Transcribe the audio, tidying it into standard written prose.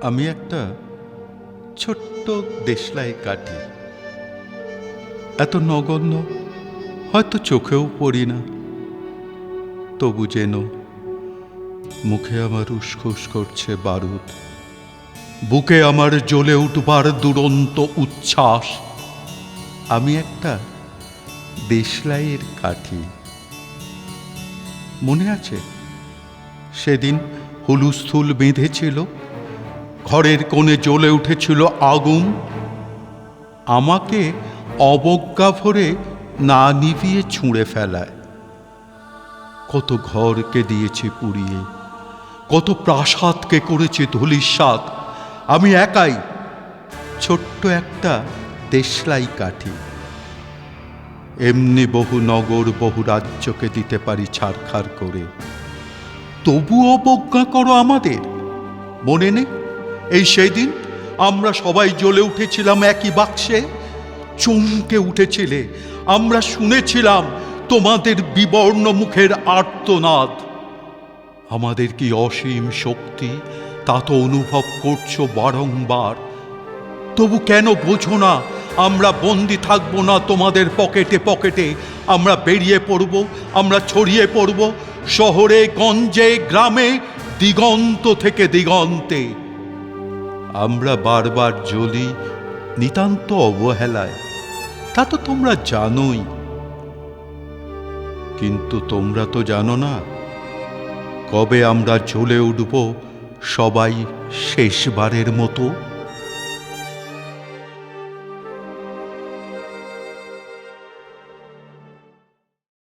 আমি একটা ছোট্ট দেশলাই কাঠি, এত নগণ্য হয়তো চোখেও পড়ি না, তবু যেন মুখে আমার উসখুস করছে বারুদ, বুকে আমার জ্বলে উঠবার দুরন্ত উচ্ছ্বাস। আমি একটা দেশলাইয়ের কাঠি। মনে আছে সেদিন হুলুস্থুল বেঁধেছিল, ঘরের কোণে জ্বলে উঠেছিল আগুন, আমাকে অবজ্ঞা ভরে না নিভিয়ে ছুঁড়ে ফেলায়। কত ঘরকে দিয়েছে পুড়িয়ে, কত প্রাসাদকে করেছে ধূলিসাৎ, আমি একাই ছোট্ট একটা দেশলাই কাঠি। এমনি বহু নগর বহু রাজ্যকে দিতে পারি ছারখার করে, তবু অবজ্ঞা করো আমাদের। মনে নেই এই সেই দিন আমরা সবাই জ্বলে উঠেছিলাম একই বাক্সে, চমকে উঠেছিলে, আমরা শুনেছিলাম তোমাদের বিবর্ণ মুখের আর্তনাদ। আমাদের কি অসীম শক্তি তা তো অনুভব করছো বারংবার, তবু কেন বোঝো না আমরা বন্দি থাকবো না তোমাদের পকেটে পকেটে। আমরা বেরিয়ে পড়ব, আমরা ছড়িয়ে পড়ব শহরে গঞ্জে গ্রামে, দিগন্ত থেকে দিগন্তে। আমরা বারবার জ্বলি নিতান্ত অবহেলায়, তা তো তোমরা জানোই, কিন্তু তোমরা তো জানো না কবে আমরা জ্বলে উঠব সবাই শেষবারের মতো।